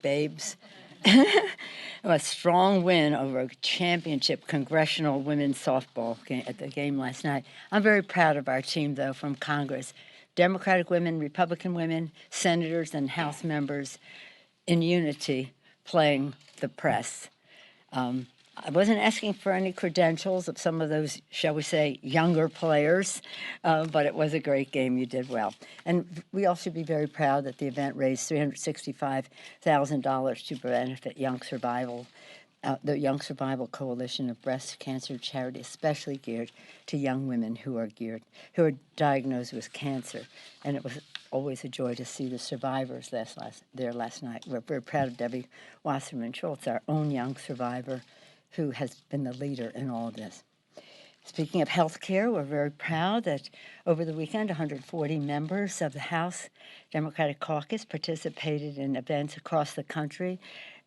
babes. A strong win over a championship Congressional women's softball game at the game last night. I'm very proud of our team, though, from Congress. Democratic women, Republican women, senators, and House members in unity playing the press. I wasn't asking for any credentials of some of those, shall we say, younger players, but it was a great game. You did well. And we all should be very proud that the event raised $365,000 to benefit Young Survival, the Young Survival Coalition of breast cancer charity, especially geared to young women who are diagnosed with cancer. And it was always a joy to see the survivors there last night. We're very proud of Debbie Wasserman Schultz, our own young survivor, who has been the leader in all of this. Speaking of health care, we're very proud that over the weekend, 140 members of the House Democratic Caucus participated in events across the country,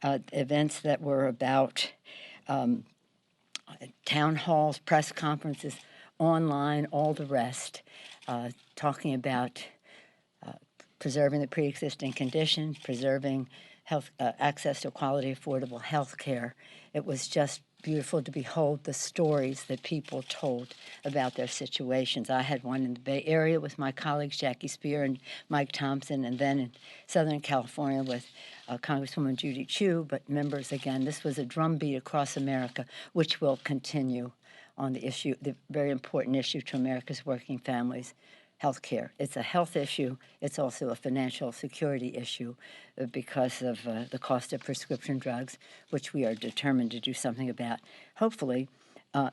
events that were about town halls, press conferences, online, all the rest, talking about preserving the pre-existing condition, preserving health access to quality, affordable health care. It was just beautiful to behold the stories that people told about their situations. I had one in the Bay Area with my colleagues Jackie Spear and Mike Thompson, and then in Southern California with Congresswoman Judy Chu, but members, again, this was a drumbeat across America, which will continue on the issue, the very important issue to America's working families, health care. It's a health issue. It's also a financial security issue because of the cost of prescription drugs, which we are determined to do something about, hopefully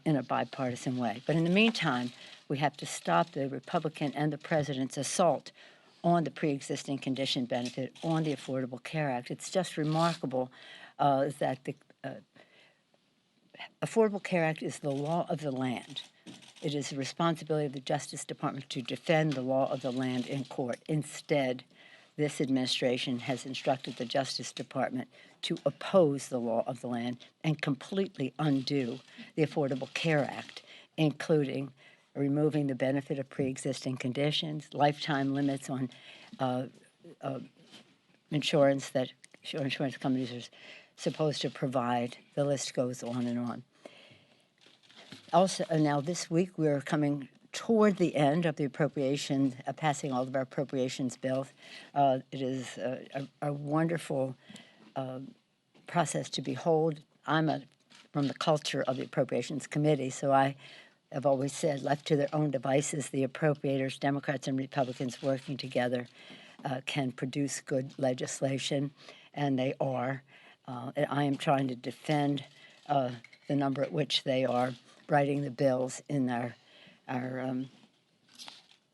in a bipartisan way. But in the meantime, we have to stop the Republican and the president's assault on the pre-existing condition benefit, on the Affordable Care Act. It's just remarkable that the Affordable Care Act is the law of the land. It is the responsibility of the Justice Department to defend the law of the land in court. Instead, this administration has instructed the Justice Department to oppose the law of the land and completely undo the Affordable Care Act, including removing the benefit of pre-existing conditions, lifetime limits on insurance that insurance companies are supposed to provide. The list goes on and on. Also, now this week we're coming toward the end of the appropriation, passing all of our appropriations bills. It is a wonderful process to behold. I'm from the culture of the Appropriations Committee, so I have always said, left to their own devices, the appropriators, Democrats and Republicans working together, can produce good legislation, and they are. I am trying to defend the number at which they are writing the bills in our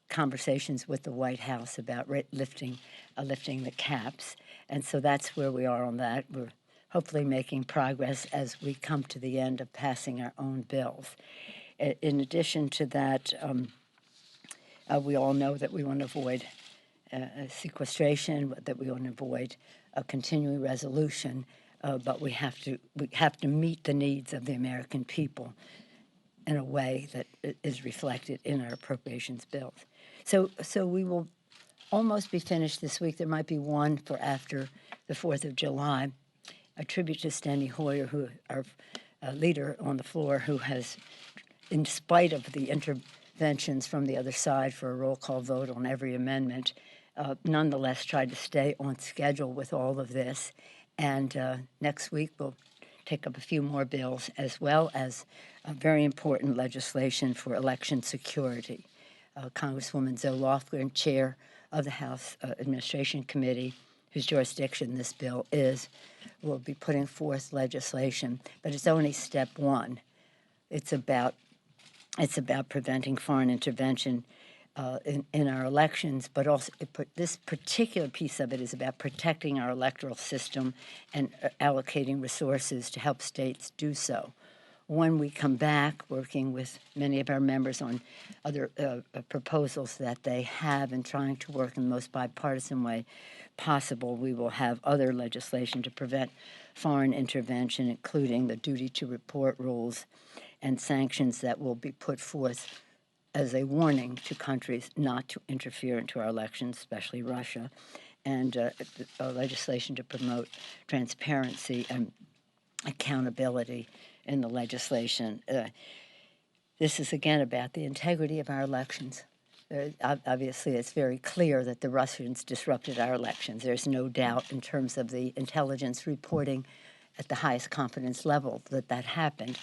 conversations with the White House about lifting the caps. And so that's where we are on that. We're hopefully making progress as we come to the end of passing our own bills. In addition to that, we all know that we want to avoid sequestration, that we want to avoid a continuing resolution, but we have to meet the needs of the American people in a way that is reflected in our appropriations bills. So we will almost be finished this week. There might be one for after the 4th of July. A tribute to Steny Hoyer, who our leader on the floor, who has, in spite of the interventions from the other side for a roll call vote on every amendment, nonetheless tried to stay on schedule with all of this. And next week we'll take up a few more bills, as well as very important legislation for election security. Congresswoman Zoe Lofgren, chair of the House Administration Committee, whose jurisdiction this bill is, will be putting forth legislation, but it's only step one. It's about preventing foreign intervention in our elections, but also this particular piece of it is about protecting our electoral system and allocating resources to help states do so. When we come back, working with many of our members on other proposals that they have and trying to work in the most bipartisan way possible, we will have other legislation to prevent foreign intervention, including the duty to report rules and sanctions that will be put forth as a warning to countries not to interfere into our elections, especially Russia, and legislation to promote transparency and accountability in the legislation. This is again about the integrity of our elections. Obviously, it's very clear that the Russians disrupted our elections. There's no doubt in terms of the intelligence reporting at the highest confidence level that that happened,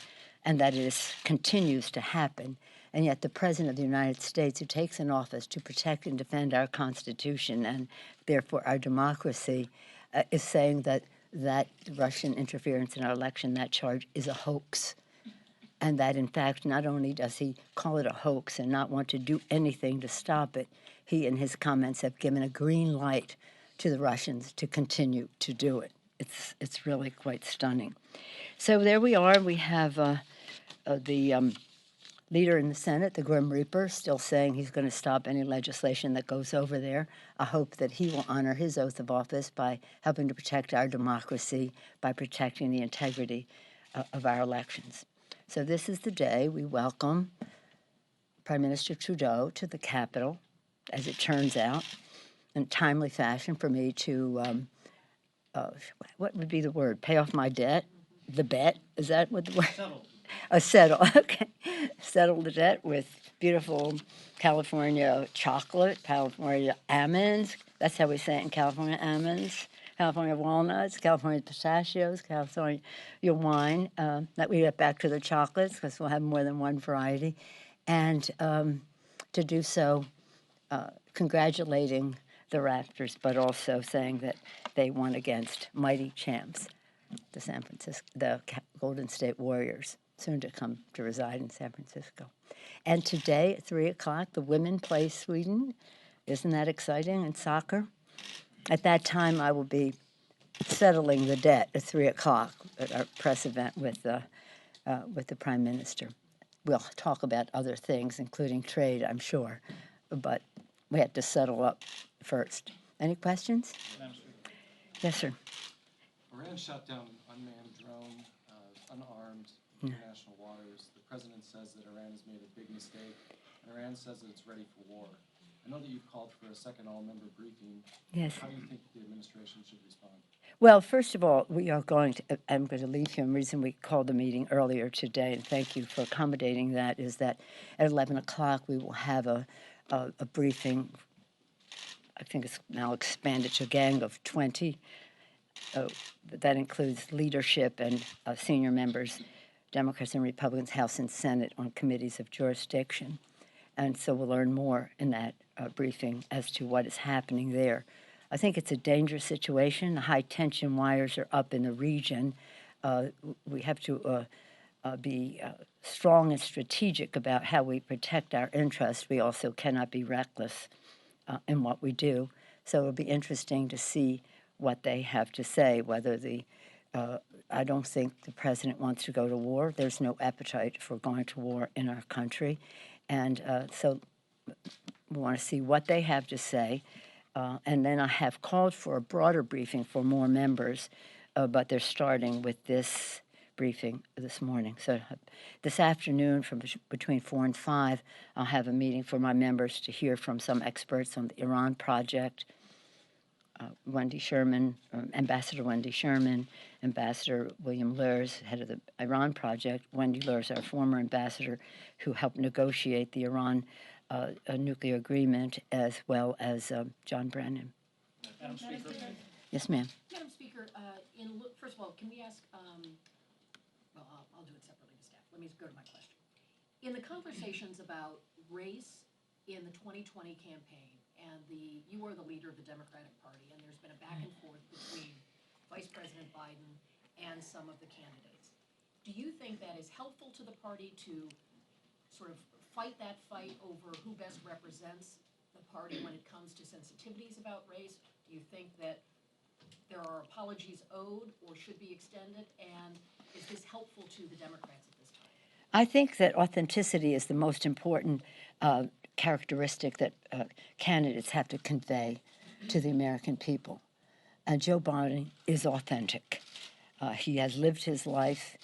and that it continues to happen. And yet the President of the United States, who takes an office to protect and defend our Constitution and therefore our democracy, is saying that Russian interference in our election, that charge is a hoax. And that, in fact, not only does he call it a hoax and not want to do anything to stop it, he, in his comments, have given a green light to the Russians to continue to do it. It's really quite stunning. So there we are. We have the leader in the Senate, the Grim Reaper, still saying he's going to stop any legislation that goes over there. I hope that he will honor his oath of office by helping to protect our democracy, by protecting the integrity of our elections. So this is the day we welcome Prime Minister Trudeau to the Capitol, as it turns out, in a timely fashion for me to, what would be the word, pay off my debt? The bet? Is that what the word? Settle. Settle, okay. Settle the debt with beautiful California chocolate, California almonds. That's how we say it in California, almonds. California walnuts, California pistachios, California wine. That we get back to the chocolates because we'll have more than one variety. And to do so, congratulating the Raptors, but also saying that they won against mighty champs, the Golden State Warriors, soon to come to reside in San Francisco. And today at 3 o'clock, the women play Sweden. Isn't that exciting in soccer? At that time, I will be settling the debt at 3 o'clock at our press event with the Prime Minister. We'll talk about other things, including trade, I'm sure, but we have to settle up first. Any questions? Yes, sir. Iran shot down an unmanned drone, unarmed, in international waters. The president says that Iran has made a big mistake, and Iran says that it's ready for war. I know that you've called for a second all-member briefing. Yes. How do you think the administration should respond? Well, first of all, I'm going to leave here. The reason we called the meeting earlier today, and thank you for accommodating that, is that at 11 o'clock we will have a briefing. I think it's now expanded to a gang of 20. That includes leadership and senior members, Democrats and Republicans, House and Senate, on committees of jurisdiction. And so we'll learn more in that briefing as to what is happening there. I think it's a dangerous situation. The high-tension wires are up in the region. We have to be strong and strategic about how we protect our interests. We also cannot be reckless in what we do. So it'll be interesting to see what they have to say, whether I don't think the president wants to go to war. There's no appetite for going to war in our country. And so we want to see what they have to say. And then I have called for a broader briefing for more members, but they're starting with this briefing this morning. So this afternoon, from between 4 and 5, I'll have a meeting for my members to hear from some experts on the Iran project. Wendy Sherman, Ambassador Wendy Sherman, Ambassador William Lurs, head of the Iran project. Wendy Lurs, our former ambassador, who helped negotiate the Iran nuclear agreement, as well as John Brennan. Madam Speaker. Yes, ma'am. Madam Speaker, first of all, can we ask, well, I'll do it separately to staff. Let me go to my question. In the conversations about race in the 2020 campaign, and you are the leader of the Democratic Party, and there's been a back and forth between Vice President Biden and some of the candidates. Do you think that is helpful to the party to sort of fight that fight over who best represents the party when it comes to sensitivities about race? Do you think that there are apologies owed or should be extended? And is this helpful to the Democrats at this time? I think that authenticity is the most important characteristic that candidates have to convey to the American people. And Joe Biden is authentic. He has lived his life.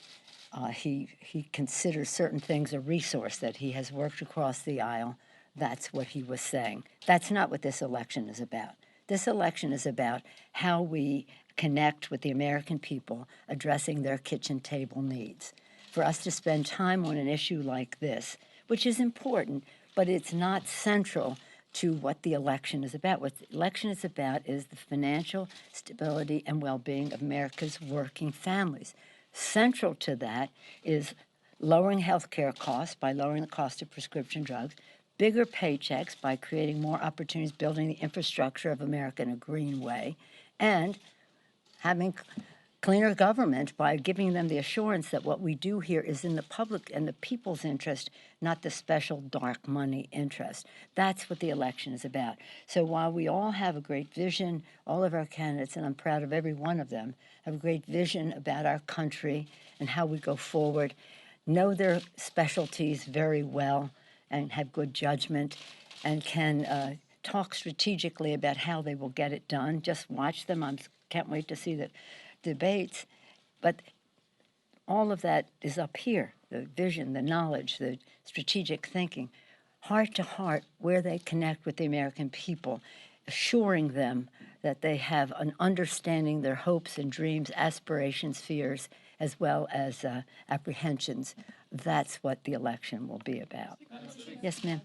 He considers certain things a resource, that he has worked across the aisle. That's what he was saying. That's not what this election is about. This election is about how we connect with the American people addressing their kitchen table needs. For us to spend time on an issue like this, which is important, but it's not central to what the election is about. What the election is about is the financial stability and well-being of America's working families. Central to that is lowering health care costs by lowering the cost of prescription drugs, bigger paychecks by creating more opportunities, building the infrastructure of America in a green way, and having cleaner government by giving them the assurance that what we do here is in the public and the people's interest, not the special dark money interest. That's what the election is about. So while we all have a great vision, all of our candidates, and I'm proud of every one of them, have a great vision about our country and how we go forward, know their specialties very well and have good judgment and can talk strategically about how they will get it done. Just watch them. I can't wait to see the debates. But all of that is up here, the vision, the knowledge, the strategic thinking, heart to heart, where they connect with the American people, assuring them that they have an understanding their hopes and dreams, aspirations, fears, as well as apprehensions. That's what the election will be about. Yes, ma'am.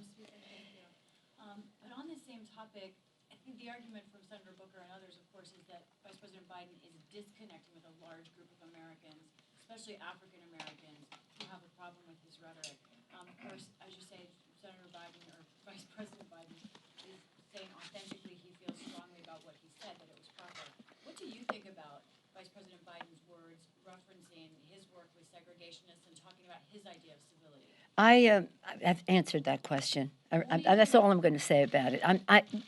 But on this same topic, I think the argument from Senator Booker and others, of course, is that Vice President Biden is disconnecting with a large group of Americans, especially African Americans, who have a problem with his rhetoric. Of course, as you say, Senator Biden or Vice President Biden is saying authentically he feels strongly about what he said, that it was proper. What do you think about Vice President Biden's words referencing his work with segregationists and talking about his idea of civility? I've answered that question. That's all I'm going to say about it.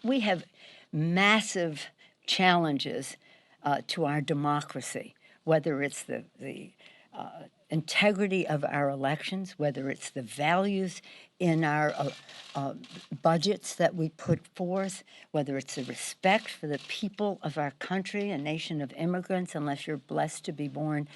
We have massive challenges to our democracy, whether it's the integrity of our elections, whether it's the values in our budgets that we put forth, whether it's the respect for the people of our country, a nation of immigrants, unless you're blessed to be born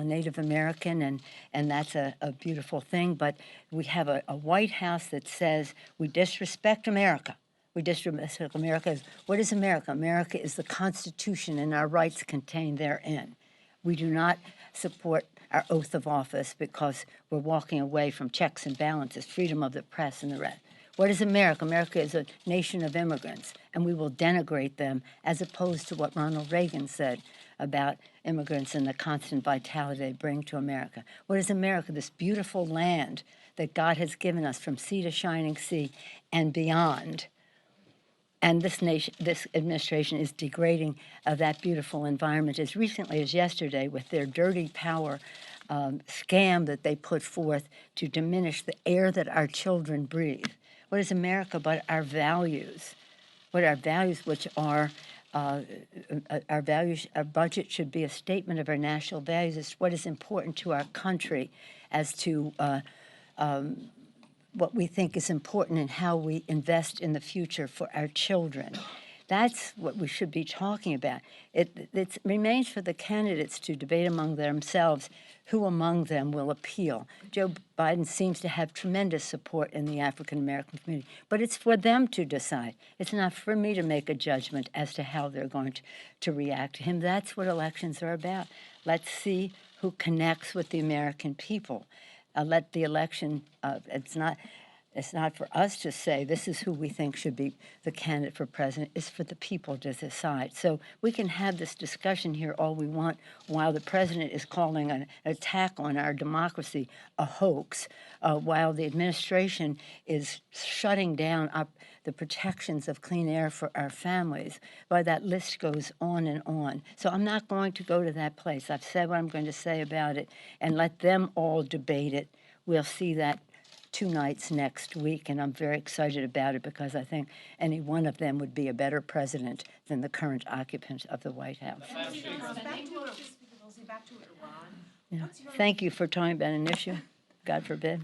Native American, and that's a beautiful thing. But we have a White House that says we disrespect America. We disrespect America. What is America? America is the Constitution and our rights contained therein. We do not support our oath of office because we're walking away from checks and balances, freedom of the press, and the rest. What is America? America is a nation of immigrants, and we will denigrate them as opposed to what Ronald Reagan said about immigrants and the constant vitality they bring to America. What is America? This beautiful land that God has given us from sea to shining sea and beyond. And this administration is degrading that beautiful environment as recently as yesterday with their dirty power scam that they put forth to diminish the air that our children breathe. What is America but our values? What are our values, which are our values? Our budget should be a statement of our national values. It's what is important to our country as to what we think is important and how we invest in the future for our children. That's what we should be talking about. It remains for the candidates to debate among themselves who among them will appeal. Joe Biden seems to have tremendous support in the African American community, but it's for them to decide. It's not for me to make a judgment as to how they're going to react to him. That's what elections are about. Let's see who connects with the American people. Let the election, it's not for us to say this is who we think should be the candidate for president. It's for the people to decide. So we can have this discussion here all we want while the president is calling an attack on our democracy a hoax, while the administration is shutting down the protections of clean air for our families. Well, that list goes on and on. So I'm not going to go to that place. I've said what I'm going to say about it, and let them all debate it. We'll see that 2 nights next week, and I'm very excited about it because I think any one of them would be a better president than the current occupant of the White House. Back to Iran. Yeah. What's your Thank you for talking about an issue, God forbid.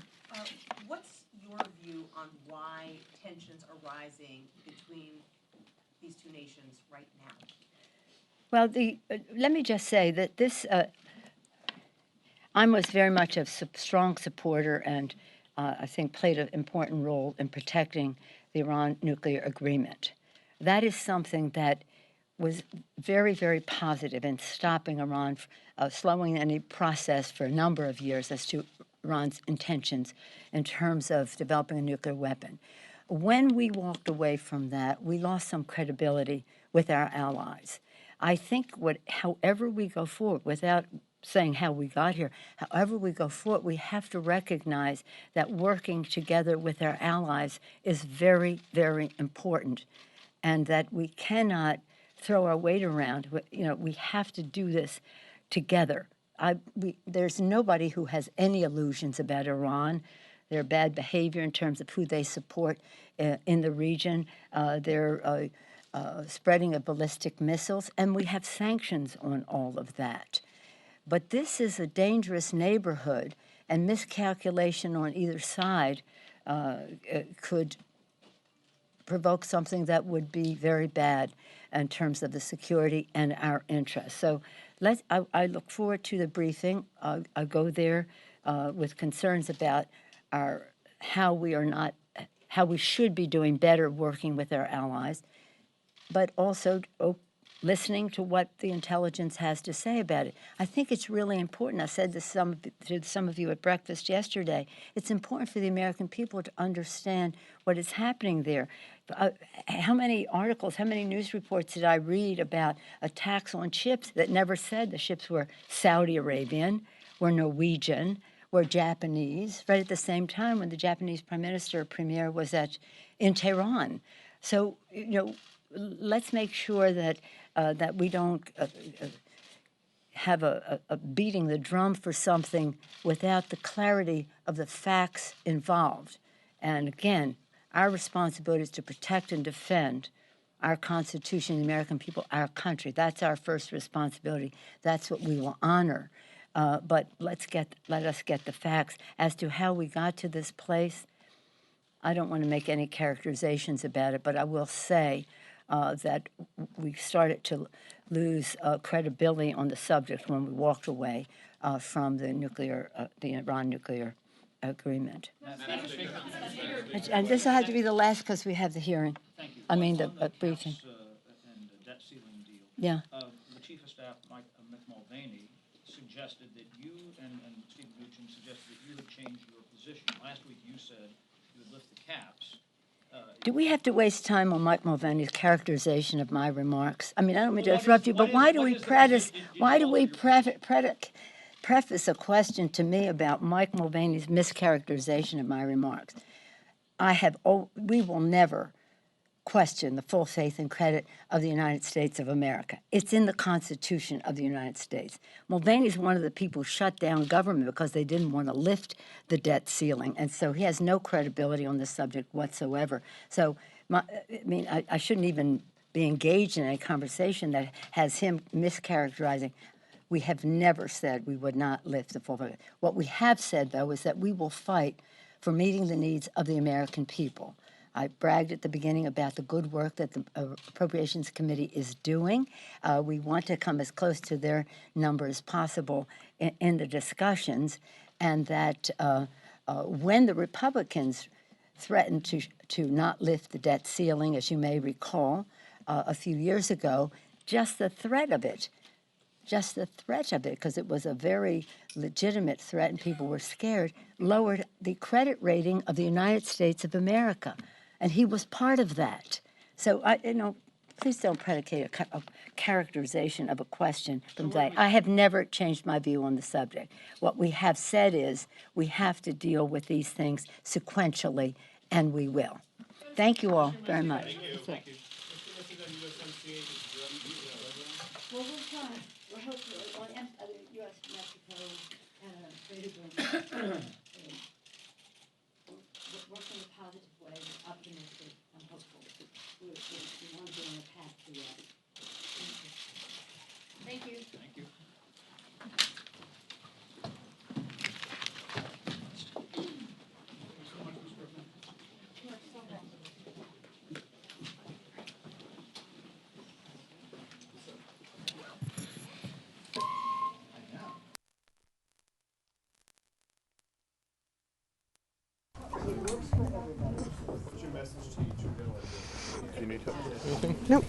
What's your view on why tensions are rising between these two nations right now? Well, let me just say that this, I was very much a strong supporter and I think played an important role in protecting the Iran nuclear agreement. that is something that was very, very positive in stopping Iran, slowing any process for a number of years as to Iran's intentions in terms of developing a nuclear weapon. When we walked away from that, we lost some credibility with our allies. I think however we go forward, without saying how we got here, however we go forward, we have to recognize that working together with our allies is very, very important, and that we cannot throw our weight around. We have to do this together. There's nobody who has any illusions about Iran, their bad behavior in terms of who they support in the region, their spreading of ballistic missiles, and we have sanctions on all of that. But this is a dangerous neighborhood, and miscalculation on either side could provoke something that would be very bad in terms of the security and our interests. So I look forward to the briefing. I'll go there with concerns about how we should be doing better working with our allies, but also listening to what the intelligence has to say about it. I think it's really important. I said this to some of you at breakfast yesterday. It's important for the American people to understand what is happening there. How many articles, how many news reports did I read about attacks on ships that never said the ships were Saudi Arabian, were Norwegian, were Japanese, right at the same time when the Japanese Prime Minister or Premier was in Tehran. So, let's make sure that we don't have a beating the drum for something without the clarity of the facts involved. And again, our responsibility is to protect and defend our Constitution, the American people, our country. That's our first responsibility. That's what we will honor. But let us get the facts as to how we got to this place. I don't want to make any characterizations about it, but I will say that we started to lose credibility on the subject when we walked away from the Iran nuclear agreement. And this will have to be the last because we have the hearing. Thank you. I mean, the On briefing. caps, and the debt ceiling deal. Yeah. The Chief of Staff, Mick Mulvaney, suggested that you and Steve Mnuchin suggested that you had changed your position. Last week you said you would lift the caps. Do we have to waste time on Mike Mulvaney's characterization of my remarks? I mean, I don't mean to interrupt you, but why do we preface a question to me about Mike Mulvaney's mischaracterization of my remarks? We will never question the full faith and credit of the United States of America. It's in the Constitution of the United States. Mulvaney is one of the people who shut down government because they didn't want to lift the debt ceiling, and so he has no credibility on this subject whatsoever. So, I shouldn't even be engaged in a conversation that has him mischaracterizing. We have never said we would not lift the full faith. What we have said, though, is that we will fight for meeting the needs of the American people. I bragged at the beginning about the good work that the Appropriations Committee is doing. We want to come as close to their number as possible in the discussions, and that when the Republicans threatened to not lift the debt ceiling, as you may recall, a few years ago, just the threat of it, because it was a very legitimate threat and people were scared, lowered the credit rating of the United States of America. And he was part of that. So, please don't predicate a characterization of a question from that. I have never changed my view on the subject. What we have said is we have to deal with these things sequentially, and we will. Thank you all very much. Thank you. Well, we'll try. We're hopeful on U.S. Mexico and trade agreement. Work in a positive way, we're optimistic, I'm hopeful. We want to be on a path to that. Thank you. Thank you. What's your message to each of you? you need anything? Nope.